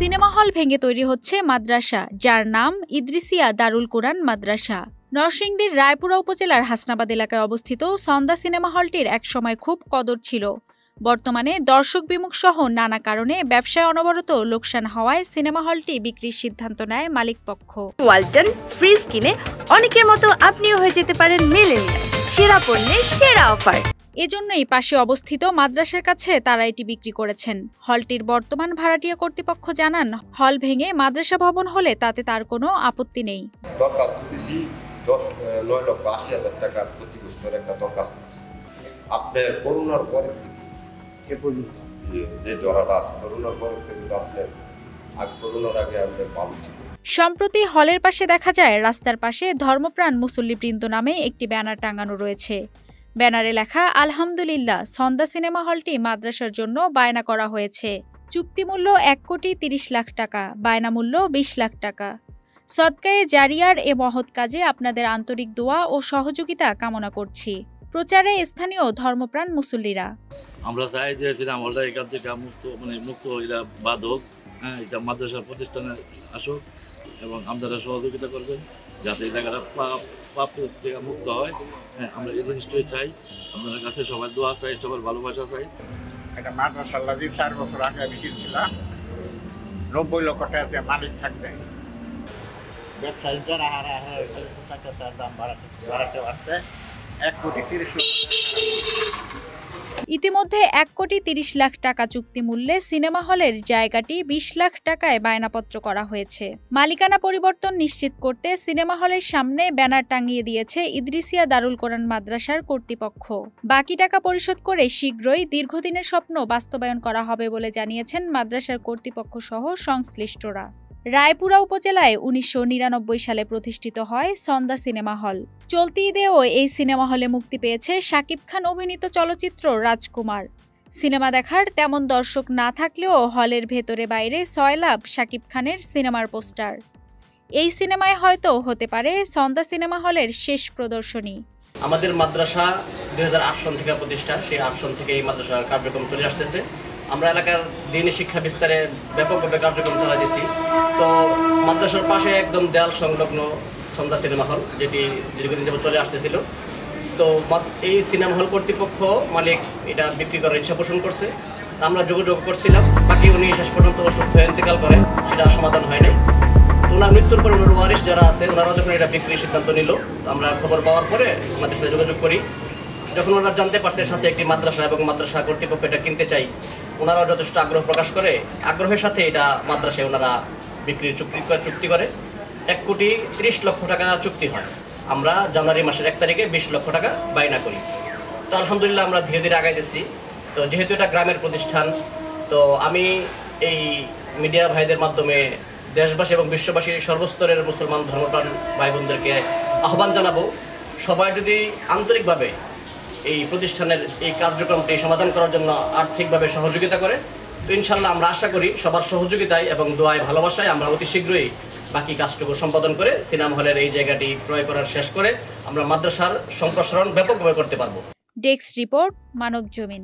Cinema hall ভেঙে তৈরি হচ্ছে মাদ্রাসা, যার নাম ইদ্রিসিয়া দারুল কুরআন মাদ্রাসা। নরসিংদীর রায়পুরা উপজেলার হাসনাবাদ এলাকায় অবস্থিত সন্ধ্যা সিনেমা হলটির একসময় খুব কদর ছিল। বর্তমানে দর্শক বিমুখ সহ নানা কারণে ব্যবসায় অনবরত লোকসান হওয়ায় সিনেমা হলটি বিক্রির সিদ্ধান্ত নেয় মালিকপক্ষ। ওয়ালটন ফ্রিজ কিনে অনেকের মতো আপনিও হয়ে যেতে পারেন মিলেনিয়াল, সেরা পণ্যের সেরা অফার। এজন্যই পাশে অবস্থিত মাদ্রাসার কাছে তারা এটি বিক্রি করেছেন। হলটির বর্তমান ভাড়াটিয়া কর্তৃপক্ষ জানান, হল ভেঙে মাদ্রাসা ভবন হলে তাতে তার কোনো আপত্তি নেই। সম্প্রতি হলের পাশে দেখা যায় রাস্তার পাশে ধর্মপ্রাণ মুসল্লিবৃন্দ নামে একটি ব্যানার টাঙানো রয়েছে। ব্যানারে লেখা আলহামদুলিল্লাহ, সন্ধ্যা সিনেমা হলটি মাদ্রাসার জন্য বায়না করা হয়েছে। চুক্তিমূল্য 1,30,00,000 টাকা, বায়না মূল্য 20 লাখ টাকা। সদকায়ে জারিয়ার এ মহৎ কাজে আপনাদের আন্তরিক দোয়া ও সহযোগিতা কামনা করছি। প্রচারে স্থানীয় ধর্মপ্রাণ মুসল্লিরা। আমরা চাই যে সিনেমা হলটা এখান থেকে মুক্ত এটা বাদ হোক, এটা মাদ্রাসার প্রতিষ্ঠানে আসুক এবং আপনারা সহযোগিতা করবেন যাতে এই জায়গাটা পাপ থেকে মুক্ত হয়। আমরা এই জিনিসটাই চাই, আপনাদের কাছে সবার দোয়া চাই, সবার ভালোবাসা চাই। এটা মাদ্রাসার লাগি 4 বছর আগে আমি কিনছিলাম, 90 লক্ষ টাকাতে মালিক থাকবে। ব্যবসায়ী যারা তার দাম বাড়াতে 1,30,00,000 ইতিমধ্যে 1,30,00,000 টাকা চুক্তি মূল্যে সিনেমা হলের জায়গাটি 20 লাখ টাকায় বায়নাপত্র করা হয়েছে। মালিকানা পরিবর্তন নিশ্চিত করতে সিনেমা হলের সামনে ব্যানার টাঙিয়ে দিয়েছে ইদ্রিসিয়া দারুল কোরআন মাদ্রাসার কর্তৃপক্ষ। বাকি টাকা পরিশোধ করে শীঘ্রই দীর্ঘদিনের স্বপ্ন বাস্তবায়ন করা হবে বলে জানিয়েছেন মাদ্রাসার কর্তৃপক্ষ সহ সংশ্লিষ্টরা। রায়পুরা উপজেলায় 1999 সালে প্রতিষ্ঠিত হয় সন্ধ্যা সিনেমা হল। চলতি ঈদেও এই সিনেমা হলে মুক্তি পেয়েছে শাকিব খান অভিনীত চলচ্চিত্র রাজকুমার। সিনেমা দেখার তেমন দর্শক না থাকলেও হলের ভেতরে বাইরে সয়লাভ শাকিব খানের সিনেমার পোস্টার। এই সিনেমায় হয়তো হতে পারে সন্ধ্যা সিনেমা হলের শেষ প্রদর্শনী। আমাদের মাদ্রাসা 2008 সন থেকে প্রতিষ্ঠা, সেই 8 সন থেকে এই মাদ্রাসার কার্যক্রম চলে আসতেছে। আমরা এলাকার দিনী শিক্ষা বিস্তারে ব্যাপকভাবে কার্যক্রম চালাইতেছি। তো মাদ্রাসার পাশে একদম দেয়াল সংলগ্ন সন্ধ্যা সিনেমা হল, যেটি দীর্ঘদিন যাবত চলে আসতেছিল। তো এই সিনেমা হল কর্তৃপক্ষ মালিক এটা বিক্রি করার ইচ্ছা পোষণ করছে। আমরা যোগাযোগ করছিলাম, বাকি উনি শেষ পর্যন্ত অসুস্থ হয়ে ইন্তেকাল করে, সেটা সমাধান হয় নাই। ওনার মৃত্যুর পরে ওনার ওয়ারিশ যারা আছে ওনারা যখন এটা বিক্রির সিদ্ধান্ত নিল, আমরা খবর পাওয়ার পরে আমাদের সাথে যোগাযোগ করি। যখন ওনারা জানতে পারছে সাথে একটি মাদ্রাসা এবং মাদ্রাসা কর্তৃপক্ষ এটা কিনতে চাই, ওনারাও যথেষ্ট আগ্রহ প্রকাশ করে। আগ্রহের সাথে এটা মাদ্রাসায় ওনারা বিক্রির চুক্তি করে। 1,30,00,000 টাকা চুক্তি হয়। আমরা জানুয়ারি মাসের 1 তারিখে 20 লক্ষ টাকা বায়না করি। তো আলহামদুলিল্লাহ আমরা ধীরে ধীরে আগাইতেছি। তো যেহেতু এটা গ্রামের প্রতিষ্ঠান, তো আমি এই মিডিয়া ভাইদের মাধ্যমে দেশবাসী এবং বিশ্ববাসীর সর্বস্তরের মুসলমান ধর্মপ্রাণ ভাই বোনদেরকে আহ্বান জানাবো, সবাই যদি আন্তরিকভাবে এই প্রতিষ্ঠানের এই কার্যক্রমটি সমাধান করার জন্য আর্থিকভাবে সহযোগিতা করে, তো ইনশাল্লাহ আমরা আশা করি সবার সহযোগিতায় এবং দোয়ায় ভালোবাসায় আমরা অতি শীঘ্রই বাকি কাজটুকু সম্পাদন করে সিনেমা হলের এই জায়গাটি ক্রয় করার শেষ করে আমরা মাদ্রাসার সম্প্রসারণ ব্যাপকভাবে করতে পারবো। ডেস্ক রিপোর্ট, মানব জমিন।